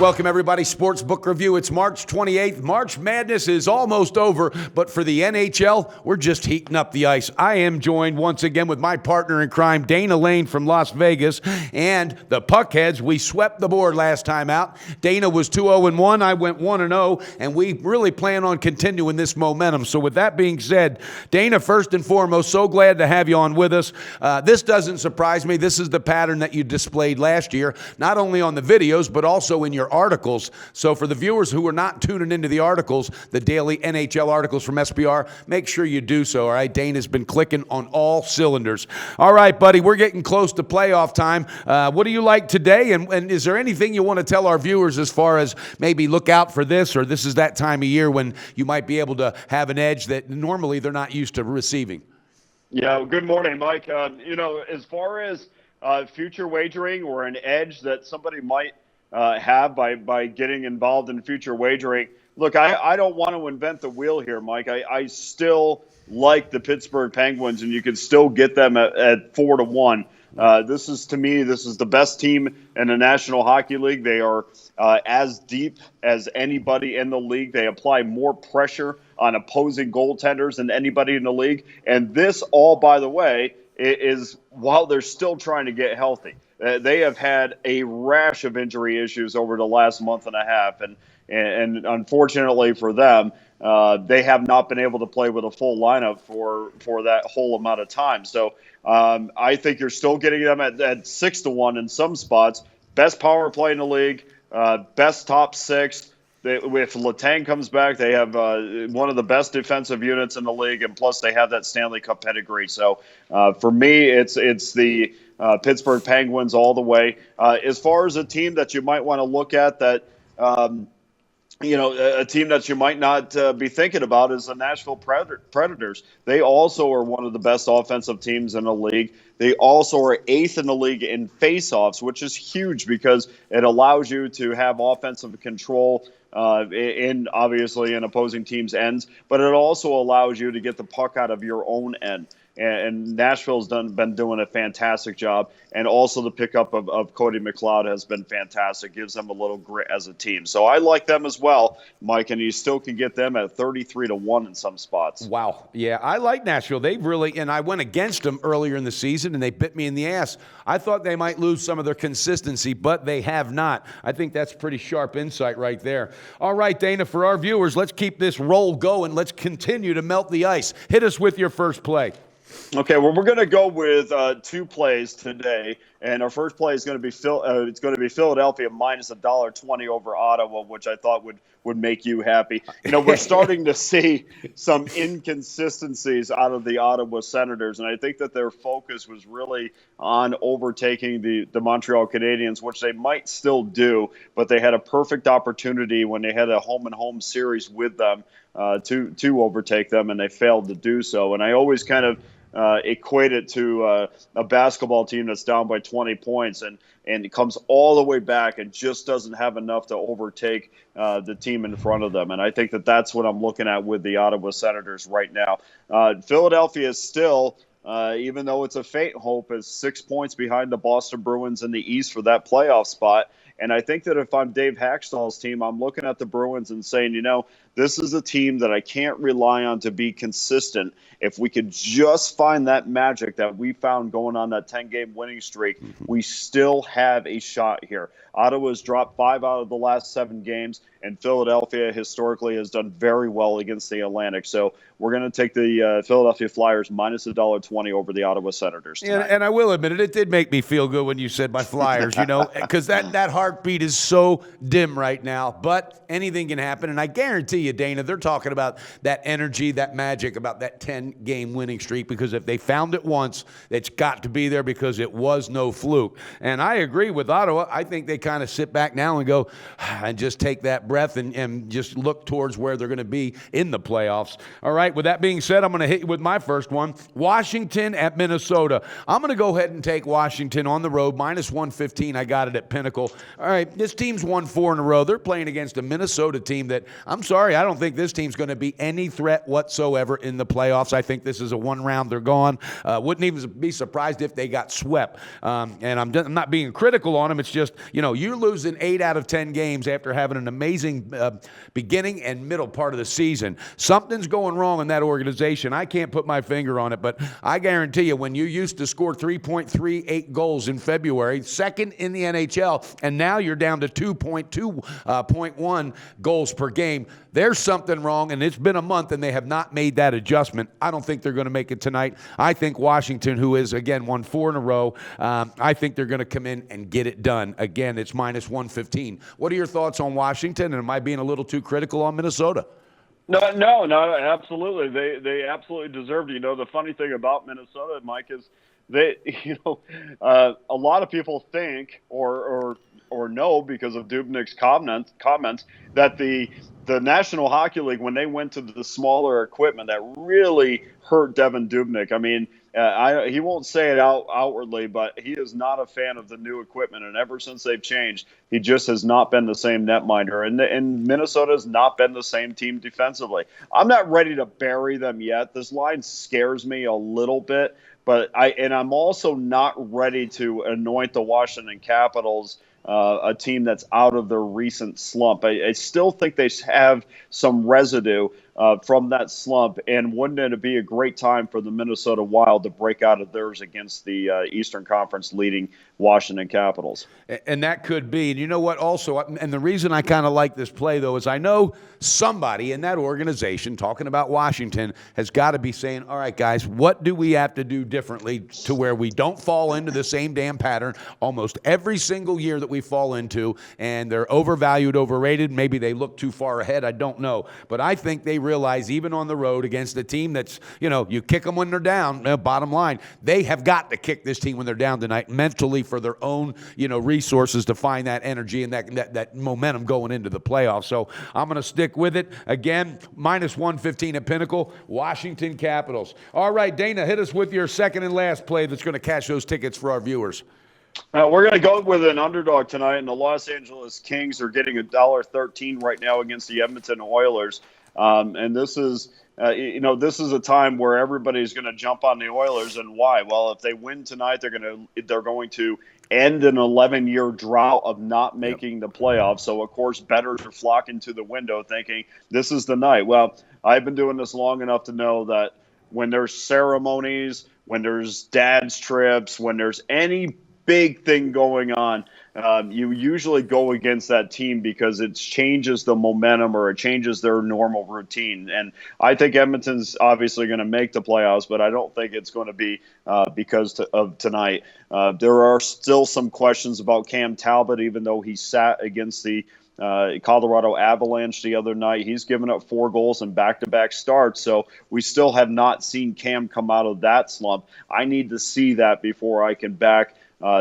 Welcome, everybody. Sportsbook Review. It's March 28th. March Madness is almost over, but for the NHL, we're just heating up the ice. I am joined once again with my partner in crime, Dana Lane from Las Vegas, and the PuckHeads. We swept the board last time out. Dana was 2-0-1. I went 1-0, and we really plan on continuing this momentum. So with that being said, Dana, first and foremost, so glad to have you on with us. This doesn't surprise me. This is the pattern that you displayed last year, not only on the videos, but also in your articles. So for the viewers who are not tuning into the articles, the daily NHL articles from SBR, make sure you do so, all right? Dana's been clicking on all cylinders. All right, buddy, we're getting close to playoff time. What do you like today? And is there anything you want to tell our viewers as far as maybe look out for this, or this is that time of year when you might be able to have an edge that normally they're not used to receiving? Yeah, good morning, Mike. As far as future wagering or an edge that somebody might have by getting involved in future wagering. Look, I don't want to invent the wheel here, Mike. I still like the Pittsburgh Penguins, and you can still get them at 4-1. This is the best team in the National Hockey League. They are as deep as anybody in the league. They apply more pressure on opposing goaltenders than anybody in the league. And this all, by the way, is while they're still trying to get healthy. They have had a rash of injury issues over the last month and a half, and unfortunately for them, they have not been able to play with a full lineup for that whole amount of time. So I think you're still getting them at 6-1 in some spots. Best power play in the league, best top six. If Letang comes back, they have one of the best defensive units in the league, and plus they have that Stanley Cup pedigree. So for me, it's the Pittsburgh Penguins all the way. As far as a team that you might want to look at that, a team that you might not be thinking about is the Nashville Predators. They also are one of the best offensive teams in the league. They also are 8th in the league in faceoffs, which is huge because it allows you to have offensive control obviously in opposing teams' ends, but it also allows you to get the puck out of your own end. And Nashville's been doing a fantastic job. And also the pickup of Cody McLeod has been fantastic. Gives them a little grit as a team. So I like them as well, Mike, and you still can get them at 33-1 in some spots. Wow. Yeah, I like Nashville. They've really, and I went against them earlier in the season, and they bit me in the ass. I thought they might lose some of their consistency, but they have not. I think that's pretty sharp insight right there. All right, Dana, for our viewers, let's keep this roll going. Let's continue to melt the ice. Hit us with your first play. Okay, well, we're going to go with two plays today, and our first play is going to be Philadelphia minus $1.20 over Ottawa, which I thought would make you happy. We're starting to see some inconsistencies out of the Ottawa Senators, and I think that their focus was really on overtaking the Montreal Canadiens, which they might still do, but they had a perfect opportunity when they had a home-and-home series with them to overtake them, and they failed to do so. And I always kind of equate it to a basketball team that's down by 20 points and it comes all the way back and just doesn't have enough to overtake the team in front of them. And I think that that's what I'm looking at with the Ottawa Senators right now. Philadelphia is still, even though it's a faint hope, is 6 points behind the Boston Bruins in the East for that playoff spot. And I think that if I'm Dave Hackstall's team, I'm looking at the Bruins and saying, this is a team that I can't rely on to be consistent. If we could just find that magic that we found going on that 10-game winning streak, we still have a shot here. Ottawa's dropped 5 out of the last 7 games, and Philadelphia historically has done very well against the Atlantic. So we're going to take the Philadelphia Flyers minus $1.20 over the Ottawa Senators tonight. And I will admit it did make me feel good when you said my Flyers, because that heartbeat is so dim right now. But anything can happen, and I guarantee you, Dana, they're talking about that energy, that magic, about that 10-game winning streak, because if they found it once, it's got to be there because it was no fluke. And I agree with Ottawa. I think they kind of sit back now and go and just take that breath and just look towards where they're going to be in the playoffs. All right, with that being said, I'm going to hit you with my first one. Washington at Minnesota. I'm going to go ahead and take Washington on the road, minus 115. I got it at Pinnacle. All right, this team's won 4 in a row. They're playing against a Minnesota team that, I'm sorry, I don't think this team's going to be any threat whatsoever in the playoffs. I think this is a one round, they're gone. Wouldn't even be surprised if they got swept. And I'm not being critical on them. It's just, you're losing 8 out of 10 games after having an amazing beginning and middle part of the season. Something's going wrong in that organization. I can't put my finger on it, but I guarantee you, when you used to score 3.38 goals in February, second in the NHL, and now you're down to 2.1 goals per game, there's something wrong, and it's been a month, and they have not made that adjustment. I don't think they're going to make it tonight. I think Washington, who is, again, won 4 in a row, I think they're going to come in and get it done. Again, it's minus 115. What are your thoughts on Washington, and am I being a little too critical on Minnesota? No, absolutely. They absolutely deserved it. The funny thing about Minnesota, Mike, is they, a lot of people think or know, because of Dubnyk's comments, that the National Hockey League, when they went to the smaller equipment, that really hurt Devin Dubnyk. I mean, he won't say it outwardly, but he is not a fan of the new equipment. And ever since they've changed, he just has not been the same netminder. And Minnesota has not been the same team defensively. I'm not ready to bury them yet. This line scares me a little bit, but I'm also not ready to anoint the Washington Capitals a team that's out of their recent slump. I still think they have some residue from that slump, and wouldn't it be a great time for the Minnesota Wild to break out of theirs against the Eastern Conference leading Washington Capitals? And that could be. And you know what also, and the reason I kind of like this play, though, is I know somebody in that organization, talking about Washington, has got to be saying, all right, guys, what do we have to do differently to where we don't fall into the same damn pattern almost every single year that we fall into, and they're overvalued, overrated. Maybe they look too far ahead. I don't know. But I think they realize, even on the road against a team that's, you kick them when they're down, bottom line, they have got to kick this team when they're down tonight mentally for their own, resources to find that energy and that momentum going into the playoffs. So I'm going to stick with it. Again, minus 115 at Pinnacle, Washington Capitals. All right, Dana, hit us with your second and last play that's going to cash those tickets for our viewers. We're going to go with an underdog tonight, and the Los Angeles Kings are getting $1.13 right now against the Edmonton Oilers. And this is, this is a time where everybody's going to jump on the Oilers, and why? Well, if they win tonight, they're going to end an 11-year drought of not making the playoffs. So, of course, bettors are flocking to the window thinking this is the night. Well, I've been doing this long enough to know that when there's ceremonies, when there's dad's trips, when there's any big thing going on, you usually go against that team because it changes the momentum or it changes their normal routine. And I think Edmonton's obviously going to make the playoffs, but I don't think it's going to be because of tonight. There are still some questions about Cam Talbot, even though he sat against the Colorado Avalanche the other night. He's given up 4 goals in back-to-back starts, so we still have not seen Cam come out of that slump. I need to see that before I can back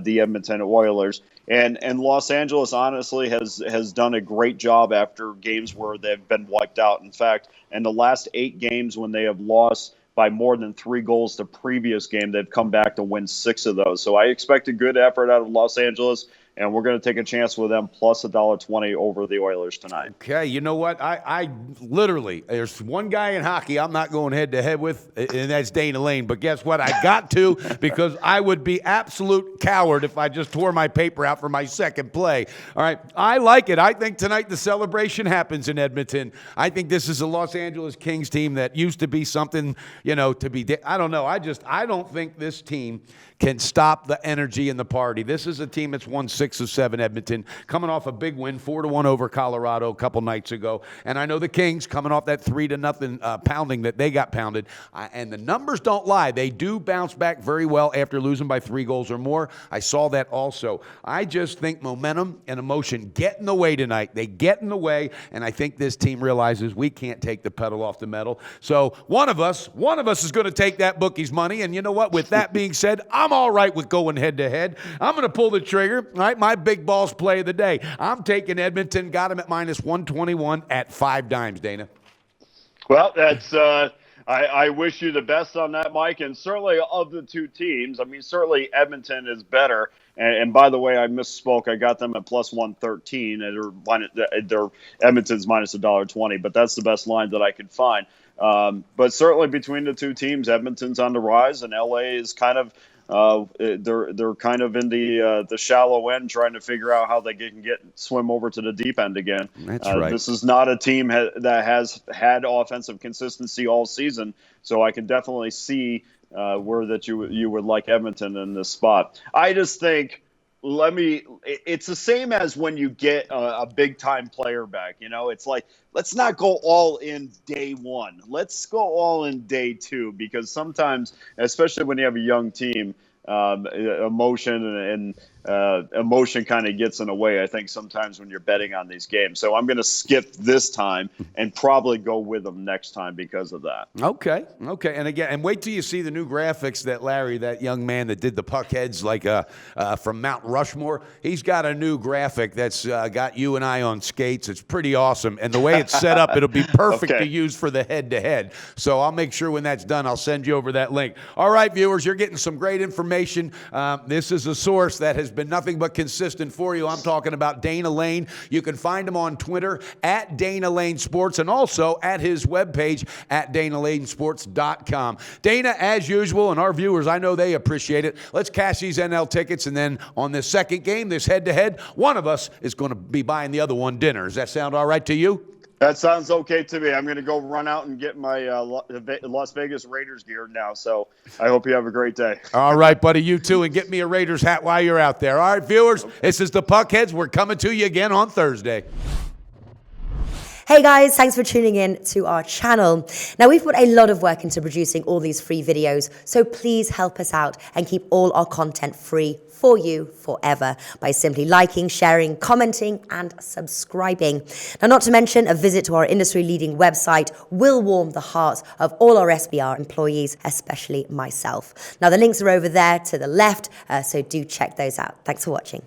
the Edmonton Oilers. And Los Angeles, honestly, has done a great job after games where they've been wiped out. In fact, in the last 8 games when they have lost by more than 3 goals the previous game, they've come back to win 6 of those. So I expect a good effort out of Los Angeles, and we're going to take a chance with them plus $1.20 over the Oilers tonight. Okay, you know what? I literally, there's one guy in hockey I'm not going head-to-head with, and that's Dana Lane. But guess what? I got to, because I would be absolute coward if I just tore my paper out for my second play. All right, I like it. I think tonight the celebration happens in Edmonton. I think this is a Los Angeles Kings team that used to be something, to be, I don't know. I don't think this team can stop the energy and the party. This is a team that's won 6 of 7, Edmonton, coming off a big win, 4-1 over Colorado a couple nights ago. And I know the Kings coming off that 3-0 pounding that they got pounded. And the numbers don't lie. They do bounce back very well after losing by 3 goals or more. I saw that also. I just think momentum and emotion get in the way tonight. They get in the way, and I think this team realizes we can't take the pedal off the metal. So one of us is going to take that bookie's money. And you know what? With that being said, I'm all right with going head-to-head. I'm going to pull the trigger. All right, my big balls play of the day. I'm taking Edmonton. Got him at minus 121 at 5 dimes, Dana. Well, that's I wish you the best on that, Mike. And certainly of the two teams, I mean, certainly Edmonton is better. And by the way, I misspoke. I got them at plus 113. They're Edmonton's minus $1.20, but that's the best line that I could find. But certainly between the two teams, Edmonton's on the rise, and LA is kind of they're kind of in the shallow end, trying to figure out how they can swim over to the deep end again. That's right. This is not a team that has had offensive consistency all season, so I can definitely see where that you would like Edmonton in this spot. I just think it's the same as when you get a big time player back. It's like, let's not go all in day one. Let's go all in day two, because sometimes, especially when you have a young team, emotion kind of gets in the way, I think, sometimes when you're betting on these games. So I'm going to skip this time and probably go with them next time because of that. Okay. And wait till you see the new graphics that Larry, that young man that did the PuckHeads, from Mount Rushmore, he's got a new graphic that's got you and I on skates. It's pretty awesome. And the way it's set up, it'll be perfect to use for the head-to-head. So I'll make sure when that's done, I'll send you over that link. All right, viewers, you're getting some great information. This is a source that has been nothing but consistent for you. I'm talking about Dana Lane. You can find him on Twitter at Dana Lane Sports, and also at his webpage at DanaLaneSports.com. Dana, as usual, and our viewers, I know they appreciate it. Let's cash these NL tickets, and then on this second game, this head-to-head, one of us is going to be buying the other one dinner. Does that sound all right to you? That sounds okay to me. I'm going to go run out and get my Las Vegas Raiders gear now. So I hope you have a great day. All right, buddy. You too. And get me a Raiders hat while you're out there. All right, viewers, This is the PuckHeads. We're coming to you again on Thursday. Hey guys, thanks for tuning in to our channel. Now, we've put a lot of work into producing all these free videos, so please help us out and keep all our content free for you forever by simply liking, sharing, commenting, and subscribing. Now, not to mention, a visit to our industry-leading website will warm the hearts of all our SBR employees, especially myself. Now, the links are over there to the left, so do check those out. Thanks for watching.